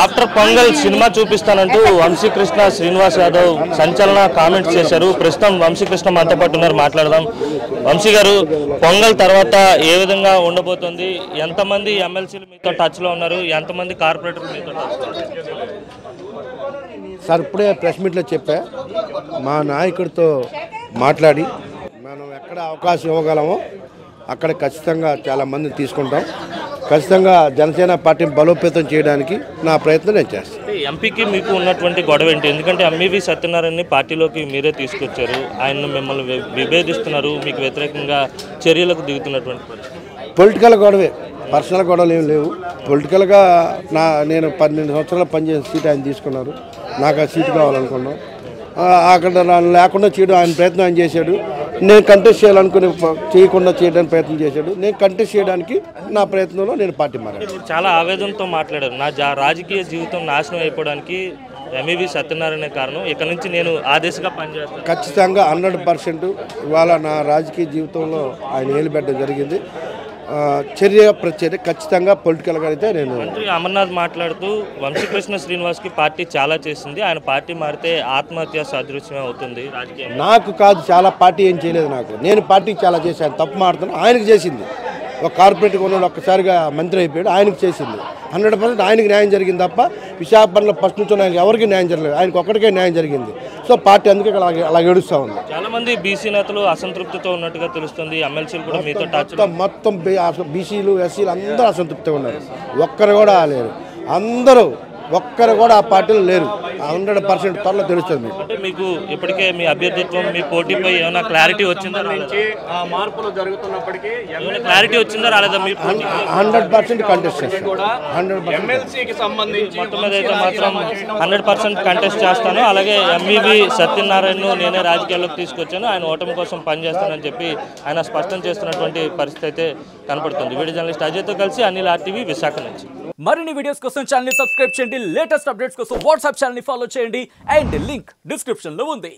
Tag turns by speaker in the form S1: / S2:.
S1: After pongal cinema చూపిస్తానంటూ Vamsikrishna Srinivas Yadav సంచలన comments చేశారు. ప్రస్తుతం వంశీకృష్ణ మనతో పాటు ఉన్నారు, మాట్లాడదాం. వంశీ గారు, పొంగల్ తర్వాత ఏ విధంగా ఉండబోతుంది? ఎంతమంది ఎమ్మెల్సీలు మీతో టచ్లో ఉన్నారు? ఎంతమంది కార్పొరేటర్లు మీతో టచ్లో ఉన్నారు?
S2: సార్, ఇప్పుడే ప్రెస్ మీట్లో చెప్పా, మా నాయకుడితో మాట్లాడి మనం ఎక్కడ అవకాశం ఇవ్వగలమో అక్కడ ఖచ్చితంగా చాలామందిని తీసుకుంటాం. ఖచ్చితంగా జనసేన పార్టీని బలోపేతం చేయడానికి నా ప్రయత్నం నేను చేస్తాను.
S1: ఎంపీకి మీకు ఉన్నటువంటి గొడవ ఏంటి? ఎందుకంటే ఎంఈవి సత్యనారాయణని పార్టీలోకి మీరే తీసుకొచ్చారు, ఆయన మిమ్మల్ని విభేదిస్తున్నారు, మీకు వ్యతిరేకంగా చర్యలకు దిగుతున్నటువంటి పరిస్థితి.
S2: పొలిటికల్ గొడవే, పర్సనల్ గొడవలు ఏమి లేవు. పొలిటికల్గా నేను 12 సంవత్సరాలు పనిచేసిన సీట్ ఆయన తీసుకున్నారు, నాకు ఆ సీటు కావాలనుకున్నాం. అక్కడ లేకుండా చేయడం ఆయన ప్రయత్నం ఆయన చేశాడు. నేను కంటెస్ట్ చేయాలనుకుని చేయకుండా చేయడానికి ప్రయత్నం చేశాడు. నేను కంటెస్ట్ చేయడానికి నా ప్రయత్నంలో నేను పార్టీ మారాను.
S1: చాలా ఆవేదనతో మాట్లాడారు. నా రాజకీయ జీవితం నాశనం అయిపోవడానికి ఎంఈవి సత్యనారాయణ కారణం, ఇక నుంచి నేను ఆ దిశగా పనిచేస్తాను.
S2: ఖచ్చితంగా 100% ఇవాళ నా రాజకీయ జీవితంలో ఆయన ఏలుబెట్టడం జరిగింది. ప్రత్యేక ఖచ్చితంగా పొలిటికల్గా అయితే నేను.
S1: మంత్రి అమర్నాథ్ మాట్లాడుతూ వంశీకృష్ణ శ్రీనివాస్కి పార్టీ చాలా చేసింది, ఆయన పార్టీ మారితే ఆత్మహత్య సదృశ్యం అవుతుంది రాజకీయం.
S2: నాకు కాదు, చాలా పార్టీ ఏం చేయలేదు నాకు. నేను పార్టీకి చాలా చేశాను. తప్పు మాడుతున్నాను, ఆయనకు చేసింది. ఒక కార్పొరేట్గా ఉన్నాడు, ఒక్కసారిగా మంత్రి అయిపోయాడు, ఆయనకు చేసింది. 100% ఆయనకి న్యాయం జరిగింది తప్ప విశాఖపట్నంలో ఫస్ట్ నుంచి ఆయనకి ఎవరికి న్యాయం జరగలేదు, ఆయనకు ఒక్కడికే న్యాయం జరిగింది. సో పార్టీ అందుకే అలా ఏడుస్తూ ఉంది.
S1: చాలా మంది బీసీ నేతలు అసంతృప్తితో ఉన్నట్టుగా తెలుస్తుంది. ఎమ్మెల్సీలు కూడా మీతో
S2: మొత్తం బీసీలు ఎస్సీలు అందరూ అసంతృప్తిగా ఉన్నారు. ఒక్కరు కూడా లేరు, అందరూ ఒక్కరు కూడా ఆ పార్టీలో లేరు. 100% త్వరలో తెలుస్తుంది.
S1: అంటే మీకు ఇప్పటికే మీ అభ్యర్థిత్వం, మీ పోటీపై ఏమైనా క్లారిటీ వచ్చిందా?
S3: మార్పులు జరుగుతున్నప్పటికీ
S1: క్లారిటీ వచ్చిందా రాలేదా? మీ
S2: 100% కంటెస్ట్ చేస్తాను. 100%
S3: ఎమ్మెల్సీకి సంబంధించి
S1: మొత్తం మీద అయితే మాత్రం 100% కంటెస్ట్ చేస్తాను. అలాగే ఎంఈవి సత్యనారాయణను నేనే రాజకీయాల్లోకి తీసుకొచ్చాను, ఆయన ఓటమి కోసం పనిచేస్తానని చెప్పి ఆయన స్పష్టం చేస్తున్నటువంటి పరిస్థితి అయితే కనపడుతుంది. వీడియో జర్నలిస్ట్ అజయ్తో కలిసి అనిల్ RTV, విశాఖ నుంచి.
S4: మరిన్ని వీడియోస్ కోసం ఛానల్ ని సబ్స్క్రైబ్ చేయండి, లేటెస్ట్ అప్డేట్స్ కోసం వాట్సాప్ ఛానల్ ని ఫాలో చేయండి, అండ్ లింక్ డిస్క్రిప్షన్ లో ఉంది.